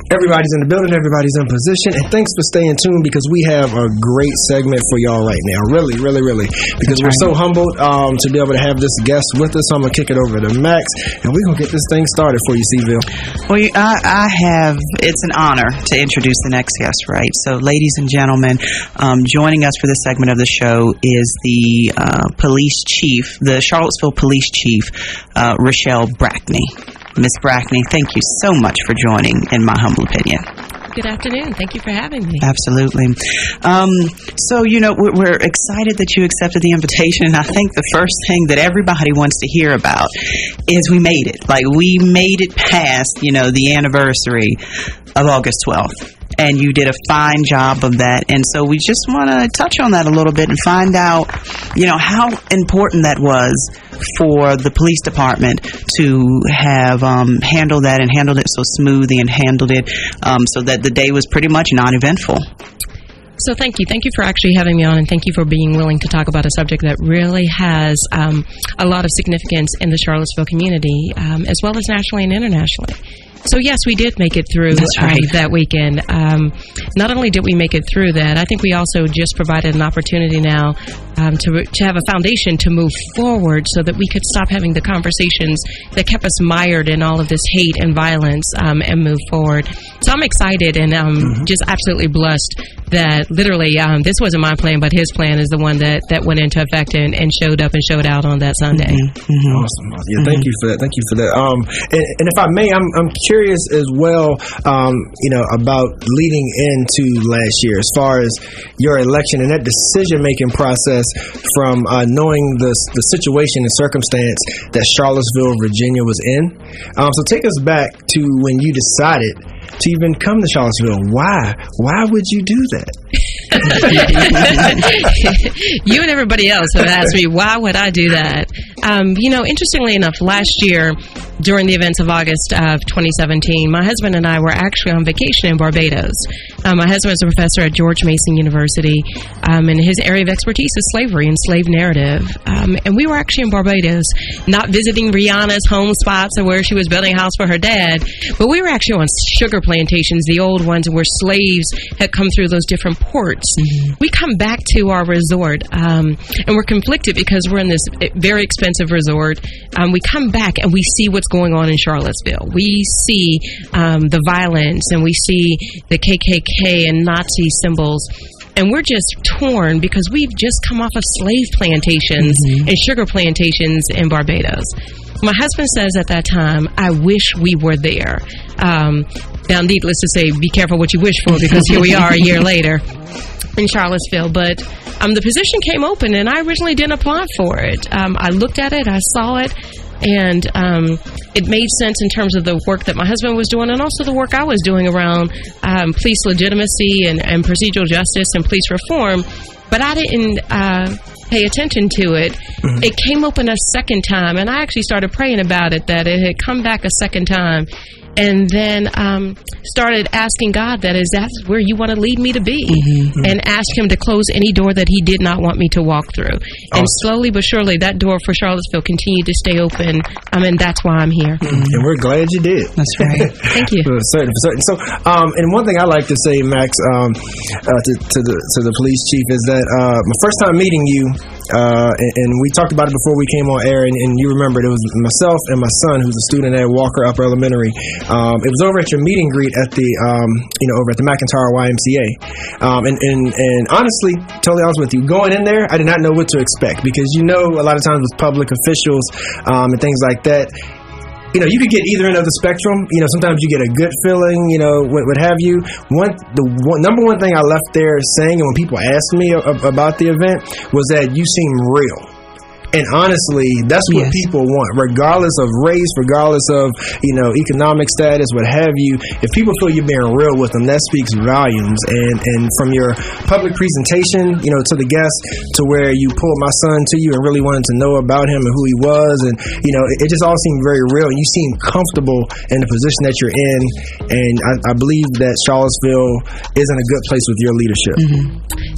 Everybody's in the building. Everybody's in position. And thanks for staying tuned because we have a great segment for y'all right now. Really, really, really. Because we're so humbled to be able to have this guest with us. So I'm going to kick it over to Max, and we're going to get this thing started for you, Seville. Well, it's an honor to introduce the next guest, right? So, ladies and gentlemen, joining us for this segment of the show is the police chief, the Charlottesville Police Chief, RaShall Brackney. Miss Brackney, thank you so much for joining, in my humble opinion. Good afternoon. Thank you for having me. Absolutely. So, we're excited that you accepted the invitation. And I think the first thing that everybody wants to hear about is we made it. Like, we made it past, the anniversary of August 12th. And you did a fine job of that. And so we just want to touch on that a little bit and find out, how important that was for the police department to have handled that and handled it so smoothly and handled it so that the day was pretty much non-eventful. So thank you. Thank you for actually having me on, and thank you for being willing to talk about a subject that really has a lot of significance in the Charlottesville community, as well as nationally and internationally. So yes, we did make it through that weekend. Not only did we make it through that, I think we also just provided an opportunity now to have a foundation to move forward so that we could stop having the conversations that kept us mired in all of this hate and violence and move forward. So I'm excited and just absolutely blessed that literally this wasn't my plan, but his plan is the one that went into effect and showed up and showed out on that Sunday. Awesome. Yeah, thank you for that. Thank you for that. And if I may, I'm curious as well, about leading into last year as far as your election and that decision-making process from knowing the situation and circumstance that Charlottesville, Virginia was in. So take us back to when you decided to even come to Charlottesville. Why would you do that? You and everybody else have asked me, why would I do that? Interestingly enough, last year, during the events of August of 2017, my husband and I were actually on vacation in Barbados. My husband is a professor at George Mason University, and his area of expertise is slavery and slave narrative. And we were actually in Barbados, not visiting Rihanna's home spots or where she was building a house for her dad, but we were actually on sugar plantations, the old ones where slaves had come through those different ports. We come back to our resort, and we're conflicted because we're in this very expensive resort. We come back and we see what's going on in Charlottesville. We see the violence, and we see the KKK and Nazi symbols. And we're just torn because we've just come off of slave plantations and sugar plantations in Barbados. My husband says at that time, I wish we were there. Now, needless to say, be careful what you wish for, because here we are a year later in Charlottesville. But the position came open, and I originally didn't apply for it. I looked at it, I saw it, and it made sense in terms of the work that my husband was doing and also the work I was doing around police legitimacy and procedural justice and police reform. But I didn't pay attention to it. It came open a second time, and I actually started praying about it, that it had come back a second time. And then started asking God, that is that where you want to lead me to be? And ask him to close any door that he did not want me to walk through. And slowly but surely, that door for Charlottesville continued to stay open. And that's why I'm here. And we're glad you did. That's right. Thank you. For certain. So, and one thing I like to say, Max, to the police chief is that my first time meeting you, and we talked about it before we came on air, and you remembered it was myself and my son, who's a student at Walker Upper Elementary. It was over at your meet and greet at the, over at the McIntyre YMCA. And honestly, totally honest with you, going in there, I did not know what to expect, because a lot of times with public officials and things like that, you could get either end of the spectrum. Sometimes you get a good feeling, what have you. Number one thing I left there saying, and when people asked me about the event, was that you seem real. And honestly, that's what people want, regardless of race, regardless of, economic status, what have you. If people feel you're being real with them, that speaks volumes. And from your public presentation, to the guests, to where you pulled my son to you and really wanted to know about him and who he was. And, it just all seemed very real. And you seem comfortable in the position that you're in. And I believe that Charlottesville is in a good place with your leadership.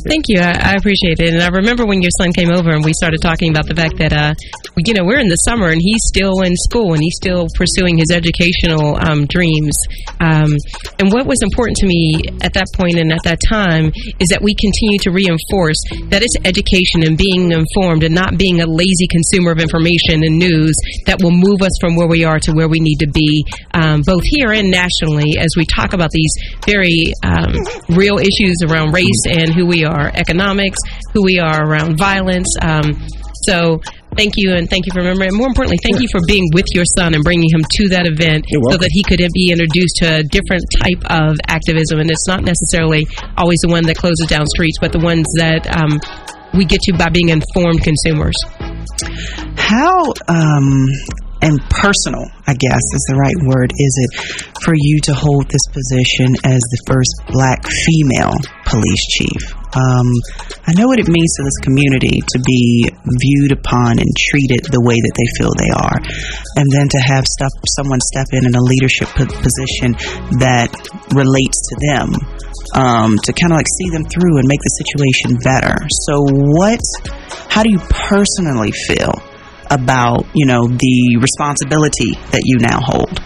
Thank you. I appreciate it. And I remember when your son came over and we started talking about the fact fact that, we're in the summer and he's still in school and he's still pursuing his educational dreams. And what was important to me at that point and at that time is that we continue to reinforce that it's education and being informed and not being a lazy consumer of information and news that will move us from where we are to where we need to be, both here and nationally, as we talk about these very real issues around race and who we are, economics, who we are around violence. So thank you, and thank you for remembering. More importantly, thank you for being with your son and bringing him to that event so that he could be introduced to a different type of activism. And it's not necessarily always the one that closes down streets, but the ones that we get to by being informed consumers. How and personal, I guess is the right word, is it for you to hold this position as the first Black female police chief? I know what it means to this community to be viewed upon and treated the way that they feel they are, and then to have someone step in a leadership position that relates to them, to kind of like see them through and make the situation better. So how do you personally feel about, the responsibility that you now hold?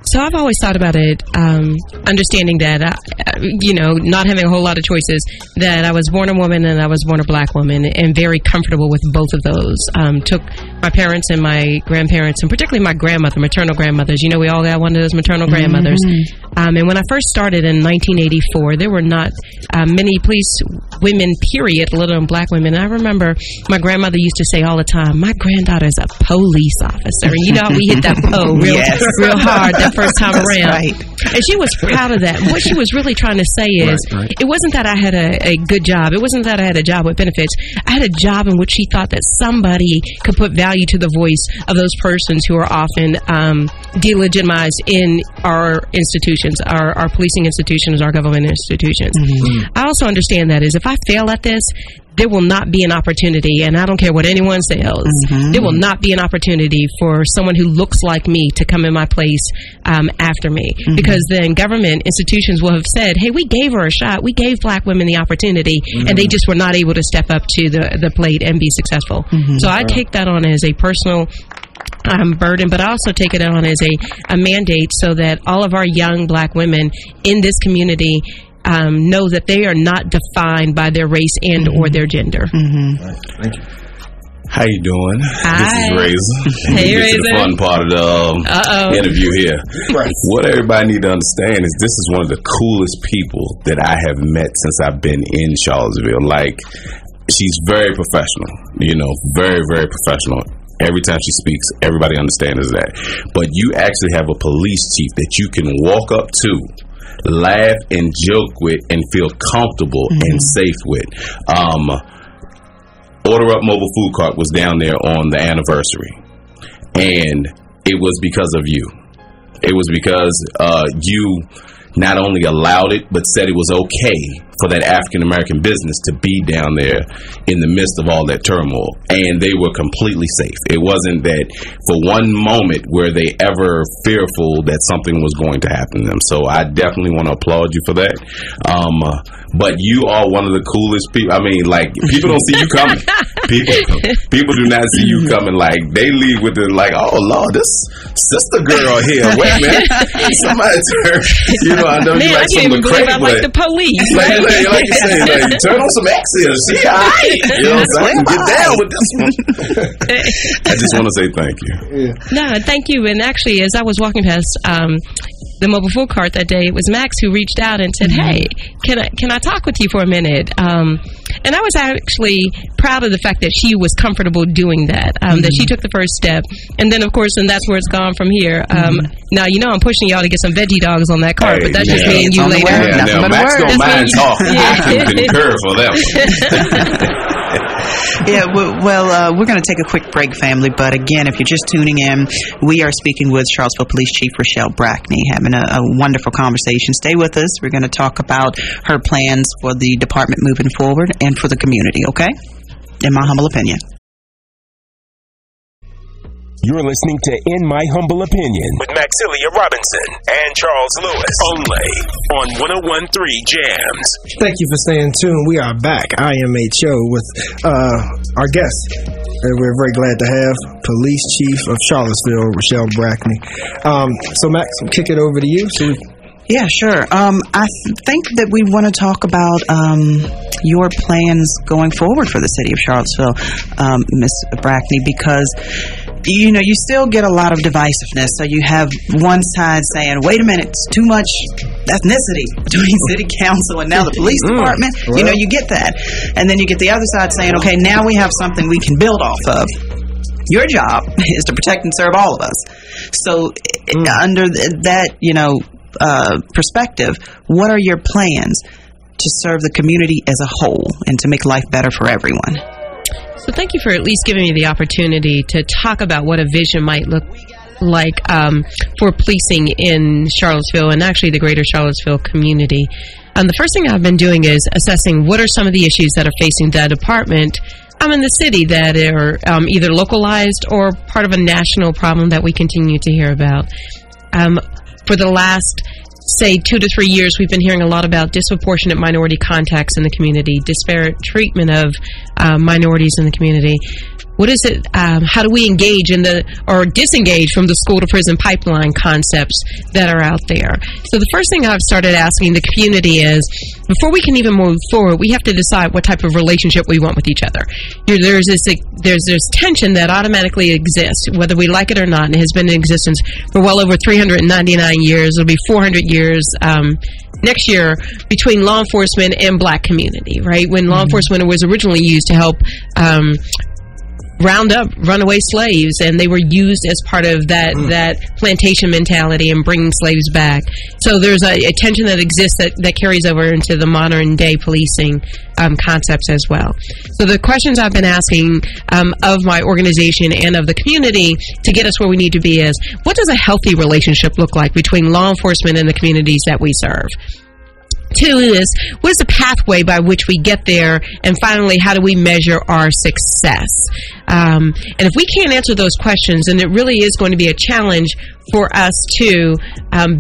So I've always thought about it, understanding that, not having a whole lot of choices, that I was born a woman and I was born a Black woman, and very comfortable with both of those. Took my parents and my grandparents, and particularly my grandmother, maternal grandmothers. We all got one of those maternal grandmothers. And when I first started in 1984, there were not many police women, period, let alone Black women. And I remember my grandmother used to say all the time, my granddaughter's a police officer. And you know how we hit that real hard that first time around. Right. And she was proud of that. What she was really trying to say is, it wasn't that I had a good job. It wasn't that I had a job with benefits. I had a job in which she thought that somebody could put value to the voice of those persons who are often delegitimized in our institutions, our policing institutions, our government institutions. I also understand that is if I fail at this, there will not be an opportunity, and I don't care what anyone says, there will not be an opportunity for someone who looks like me to come in my place after me. Because then government institutions will have said, hey, we gave her a shot. We gave Black women the opportunity, and they just were not able to step up to the plate and be successful. So I take that on as a personal burden, but I also take it on as a mandate so that all of our young Black women in this community know that they are not defined by their race and or their gender. Thank you. How you doing? Hi. This is Razor. Hey, This is Razor. the fun part of the interview here. What everybody need to understand is this is one of the coolest people that I have met since I've been in Charlottesville. Like, she's very professional, very, very professional. Every time she speaks, everybody understands that. But you actually have a police chief that you can walk up to, laugh and joke with, and feel comfortable and safe with. Order Up Mobile Food Cart was down there on the anniversary, and it was because of you. It was because you not only allowed it, but said it was okay for that African American business to be down there in the midst of all that turmoil, and they were completely safe. It wasn't that for one moment were they ever fearful that something was going to happen to them. So I definitely want to applaud you for that. But you are one of the coolest people. I mean, like, people don't see you coming. People do not see you coming. Like, they leave with it like, oh Lord, this sister girl here. Wait a minute, somebody turn. I know you like some of the crazy, I like the police. Like you say, like, turn on some accents. She all right. I can get down with this one. I just want to say thank you. No, thank you. And actually, as I was walking past the mobile food cart that day, it was Max who reached out and said, hey, can I talk with you for a minute? And I was actually proud of the fact that she was comfortable doing that, that she took the first step. And then, of course, and that's where it's gone from here. Now, I'm pushing y'all to get some veggie dogs on that cart, but that's just me and you later. Now, Max don't mind talking. I can concur for them. We're going to take a quick break, family. But again, if you're just tuning in, we are speaking with Charlottesville Police Chief RaShall Brackney, having a wonderful conversation. Stay with us. We're going to talk about her plans for the department moving forward and for the community, okay? In my humble opinion. You're listening to In My Humble Opinion with Maxilia Robinson and Charles Lewis, only on 101.3 Jams. Thank you for staying tuned. We are back, IMHO, with our guest, and we're very glad to have Police Chief of Charlottesville, RaShall Brackney. So, Max, I'll kick it over to you. Yeah, sure. I think that we want to talk about your plans going forward for the city of Charlottesville, Ms. Brackney, because you still get a lot of divisiveness. So you have one side saying, wait a minute, it's too much ethnicity between city council and now the police department. Well, you get that. And then you get the other side saying, okay, now we have something we can build off of. Your job is to protect and serve all of us. So under that, perspective, what are your plans to serve the community as a whole and to make life better for everyone? So thank you for at least giving me the opportunity to talk about what a vision might look like for policing in Charlottesville and actually the greater Charlottesville community. The first thing I've been doing is assessing what are some of the issues that are facing the department in the city that are either localized or part of a national problem that we continue to hear about. For the last, say, 2 to 3 years, we've been hearing a lot about disproportionate minority contacts in the community, disparate treatment of minorities in the community. What is it? How do we engage or disengage from the school to prison pipeline concepts that are out there? So the first thing I've started asking the community is, before we can even move forward, we have to decide what type of relationship we want with each other. There's this tension that automatically exists, whether we like it or not, and it has been in existence for well over 399 years. It'll be 400 years next year, between law enforcement and black community, right? When law enforcement was originally used to help round up runaway slaves, and they were used as part of that plantation mentality and bringing slaves back. So there's a tension that exists that carries over into the modern day policing concepts as well. So the questions I've been asking of my organization and of the community to get us where we need to be is, what does a healthy relationship look like between law enforcement and the communities that we serve? 2 is, what is the pathway by which we get there? And finally, how do we measure our success? And if we can't answer those questions, then it really is going to be a challenge for us to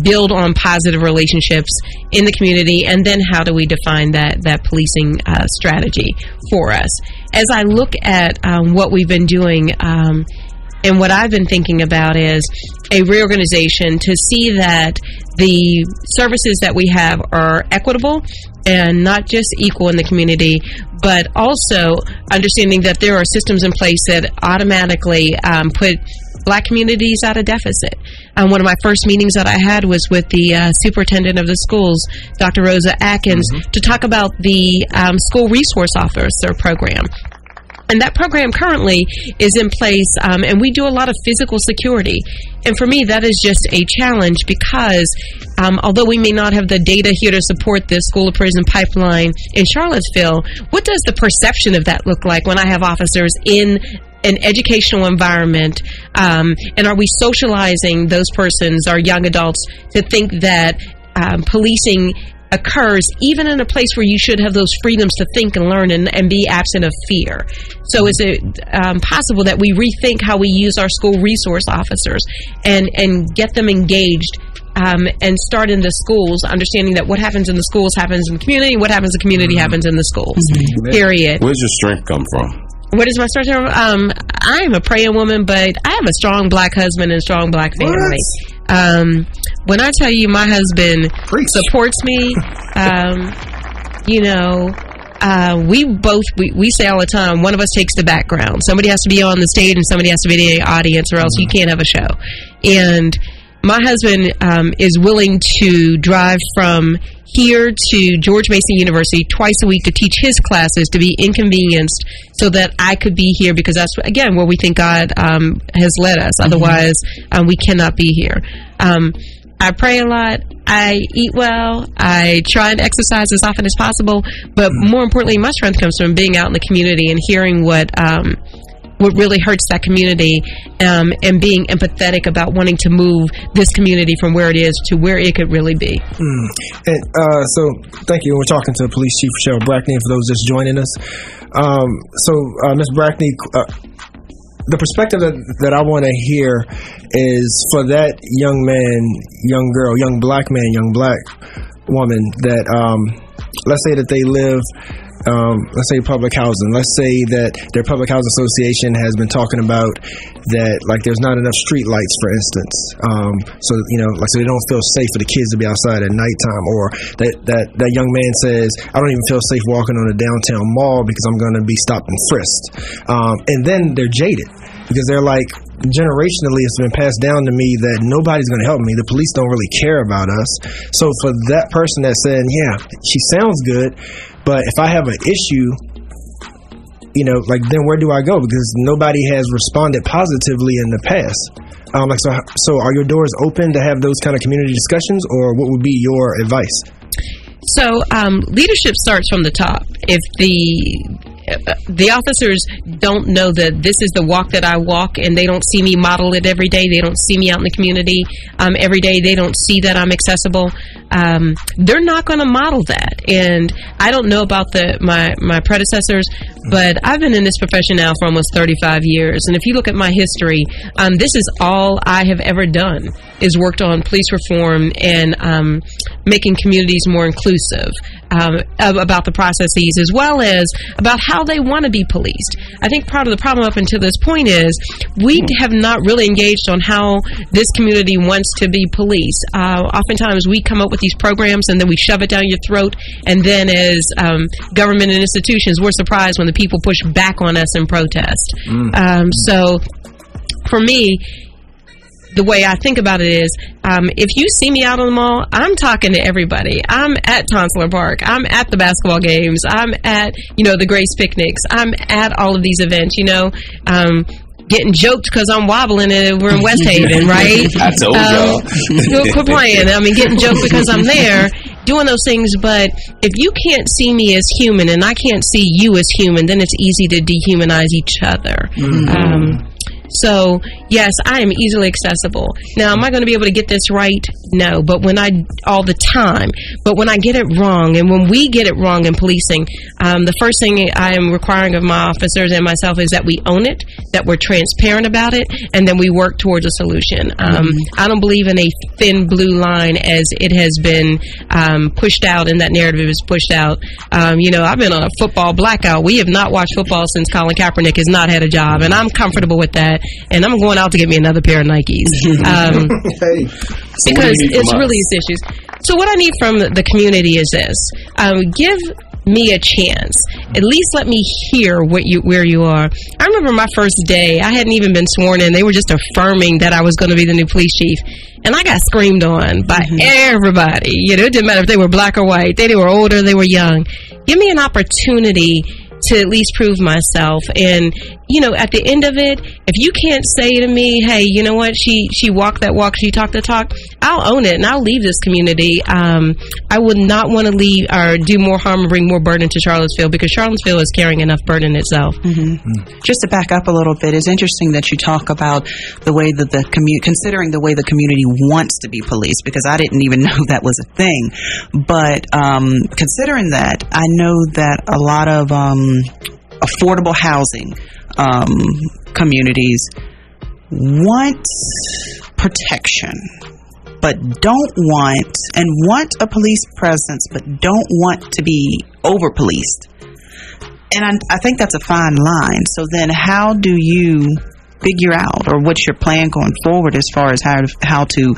build on positive relationships in the community. And then how do we define that policing strategy for us? As I look at what we've been doing, and what I've been thinking about is a reorganization to see that the services that we have are equitable and not just equal in the community, but also understanding that there are systems in place that automatically put black communities at a deficit. One of my first meetings that I had was with the superintendent of the schools, Dr. Rosa Atkins, to talk about the school resource officer program. And that program currently is in place, and we do a lot of physical security. And for me, that is just a challenge because although we may not have the data here to support the school to prison pipeline in Charlottesville, what does the perception of that look like when I have officers in an educational environment, and are we socializing those persons, our young adults, to think that policing occurs even in a place where you should have those freedoms to think and learn and be absent of fear? So is it possible that we rethink how we use our school resource officers and get them engaged and start in the schools, understanding that what happens in the schools happens in the community, what happens in the community happens in the schools, period. Where's your strength come from? Where does my strength come from? I am a praying woman, but I have a strong black husband and a strong black family. When I tell you my husband supports me, we say all the time, one of us takes the background. Somebody has to be on the stage and somebody has to be in the audience, or else you can't have a show. And my husband is willing to drive from here to George Mason University twice a week to teach his classes, to be inconvenienced so that I could be here, because that's, again, where we think God has led us. Otherwise, we cannot be here. I pray a lot. I eat well. I try and exercise as often as possible. But more importantly, my strength comes from being out in the community and hearing what really hurts that community, and being empathetic about wanting to move this community from where it is to where it could really be. And so, thank you. We're talking to Police Chief RaShall Brackney, for those just joining us. Ms. Brackney, the perspective that I want to hear is for that young man, young girl, young black man, young black woman that, let's say that they live let's say public housing. Let's say that their public housing association has been talking about that, like there's not enough street lights, for instance. So they don't feel safe for the kids to be outside at nighttime, or that young man says, I don't even feel safe walking on the downtown mall because I'm going to be stopped and frisked. And then they're jaded because they're like, generationally it's been passed down to me that nobody's going to help me. The police don't really care about us. So for that person that's saying, yeah, she sounds good, but if I have an issue, then where do I go? Because nobody has responded positively in the past. So are your doors open to have those kind of community discussions, or what would be your advice? So leadership starts from the top. If the officers don't know that this is the walk that I walk, and they don't see me model it every day, they don't see me out in the community every day, they don't see that I'm accessible, they're not going to model that. And I don't know about my predecessors, but I've been in this profession now for almost 35 years, and if you look at my history, this is all I have ever done, is worked on police reform and making communities more inclusive about the processes, as well as about how they want to be policed. I think part of the problem up until this point is we have not really engaged on how this community wants to be policed. Oftentimes we come up with these programs and then we shove it down your throat, and then as government and institutions, we're surprised when the people push back on us and protest. So for me, the way I think about it is, if you see me out on the mall, I'm talking to everybody. I'm at Tonsler Park. I'm at the basketball games. I'm at, the Grace picnics. I'm at all of these events, getting joked because I'm wobbling and we're in West Haven, right? I told y'all. Quit playing. Getting joked because I'm there, doing those things. But if you can't see me as human and I can't see you as human, then it's easy to dehumanize each other. So, yes, I am easily accessible. Now, am I going to be able to get this right? No, but all the time. But when I get it wrong, and when we get it wrong in policing, the first thing I am requiring of my officers and myself is that we own it, that we're transparent about it, and then we work towards a solution. I don't believe in a thin blue line as it has been pushed out, and that narrative is pushed out. I've been on a football blackout. We have not watched football since Colin Kaepernick has not had a job, and I'm comfortable with that. And I'm going out to get me another pair of Nikes. Because it's really these issues. So what I need from the community is this. Give me a chance. At least let me hear where you are. I remember my first day. I hadn't even been sworn in. They were just affirming that I was going to be the new police chief. And I got screamed on by everybody. It didn't matter if they were black or white. They were older, they were young. Give me an opportunity to at least prove myself. And at the end of it, if you can't say to me, hey, you know what, she walked that walk, she talked the talk, I'll own it and I'll leave this community. I would not want to leave or do more harm or bring more burden to Charlottesville, because Charlottesville is carrying enough burden itself. Just to back up a little bit, it's interesting that you talk about the way that considering the way the community wants to be policed, because I didn't even know that was a thing. But considering that, I know that a lot of affordable housing communities want protection, but don't want a police presence, but don't want to be over policed. And I think that's a fine line. So then how do you figure out, or what's your plan going forward as far as how to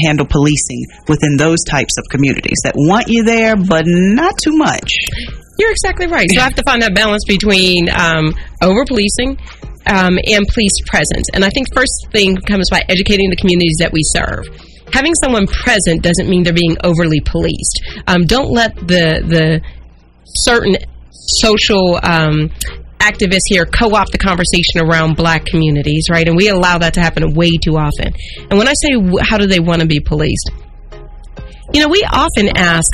handle policing within those types of communities that want you there, but not too much? You're exactly right. So I have to find that balance between over-policing and police presence. And I think first thing comes by educating the communities that we serve. Having someone present doesn't mean they're being overly policed. Don't let the certain social activists here co-opt the conversation around black communities, right? And we allow that to happen way too often. And when I say how do they want to be policed, we often ask,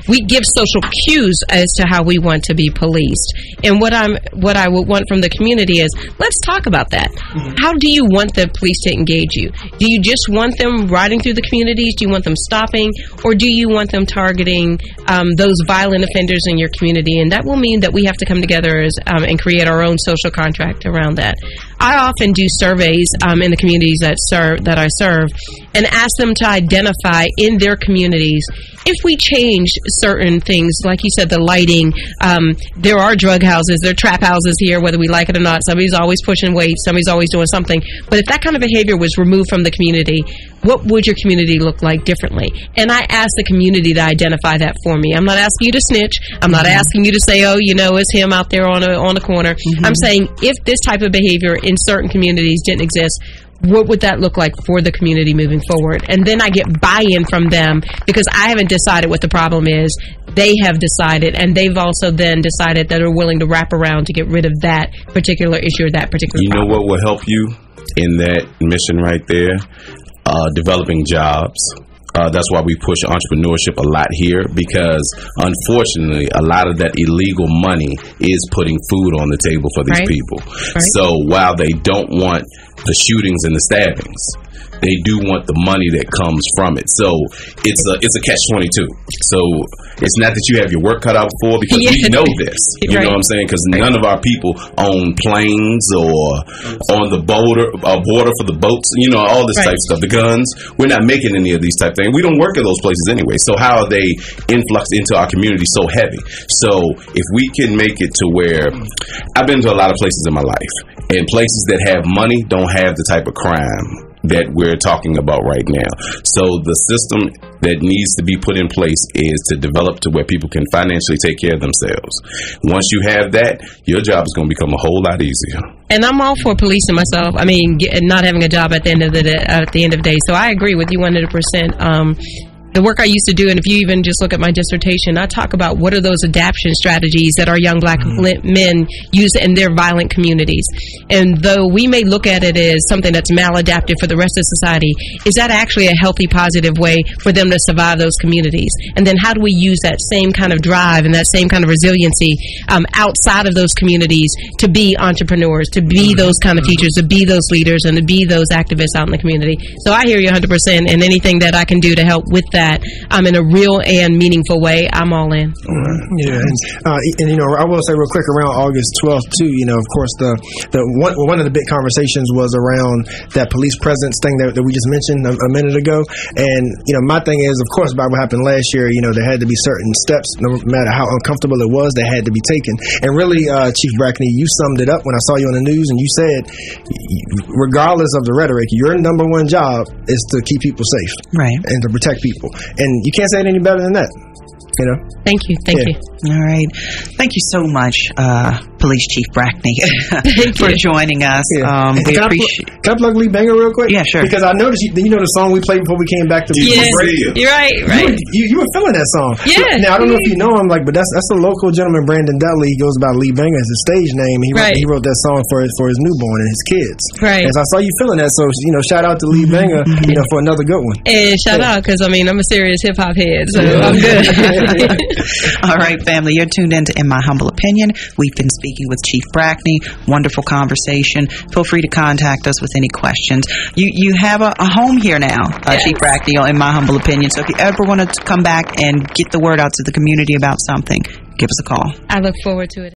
we give social cues as to how we want to be policed. And what I would want from the community is, let's talk about that. How do you want the police to engage you? Do you just want them riding through the communities? Do you want them stopping? Or do you want them targeting those violent offenders in your community? And that will mean that we have to come together and create our own social contract around that. I often do surveys in the communities that I serve, and ask them to identify in their communities if we change certain things, like you said, the lighting. There are drug houses, there are trap houses here, whether we like it or not. Somebody's always pushing weight, somebody's always doing something. But if that kind of behavior was removed from the community, what would your community look like differently? And I ask the community to identify that for me. I'm not asking you to snitch. I'm not asking you to say, oh, it's him out there on the corner. I'm saying if this type of behavior in certain communities didn't exist, what would that look like for the community moving forward? And then I get buy-in from them, because I haven't decided what the problem is. They have decided, and they've also then decided that they're willing to wrap around to get rid of that particular issue or that particular problem. You know what will help you in that mission right there? Developing jobs. That's why we push entrepreneurship a lot here, because unfortunately a lot of that illegal money is putting food on the table for these people. So while they don't want the shootings and the stabbings, they do want the money that comes from it. So it's a catch-22. So it's not that you have your work cut out for, because we know this. You know what I'm saying? Because none of our people own planes or on the border for the boats. All this type of stuff. The guns. We're not making any of these type of things. We don't work at those places anyway. So how are they influxed into our community so heavy? So if we can make it to where, I've been to a lot of places in my life, and places that have money don't have the type of crime that we're talking about right now. So the system that needs to be put in place is to develop to where people can financially take care of themselves. Once you have that, your job is going to become a whole lot easier. And I'm all for policing myself. I mean, not having a job at the end of the day. So I agree with you 100%. The work I used to do, and if you even just look at my dissertation, I talk about what are those adaptation strategies that our young black men use in their violent communities. And though we may look at it as something that's maladaptive for the rest of society, is that actually a healthy, positive way for them to survive those communities? And then how do we use that same kind of drive and that same kind of resiliency outside of those communities to be entrepreneurs, to be those kind of teachers, to be those leaders, and to be those activists out in the community? So I hear you 100%, and anything that I can do to help with that in a real and meaningful way, I'm all in. Yeah, and I will say real quick, around August 12th too, of course the one of the big conversations was around that police presence thing that we just mentioned a minute ago. And my thing is, of course, about what happened last year, there had to be certain steps, no matter how uncomfortable it was, that had to be taken. And really, Chief Brackney, you summed it up when I saw you on the news, and you said, regardless of the rhetoric, your number one job is to keep people safe, right, and to protect people. And you can't say it any better than that. Thank you. All right. Thank you so much, Police Chief Brackney, for joining us. We appreciate. Can I plug Lee Banger real quick? Yeah, sure. Because I noticed the song we played before we came back to radio. You're right. You were feeling that song. Yeah. Now I don't know if you know him, but that's a local gentleman, Brandon Dudley. He goes by Lee Banger as his stage name. He wrote that song for his newborn and his kids. Right. And so I saw you feeling that. So shout out to Lee Banger, for another good one. And shout out, because I'm a serious hip hop head, so I'm good. All right, family, you're tuned in to In My Humble Opinion. We've been speaking with Chief Brackney. Wonderful conversation. Feel free to contact us with any questions. You have a home here now, Chief Brackney, In My Humble Opinion. So if you ever want to come back and get the word out to the community about something, give us a call. I look forward to it.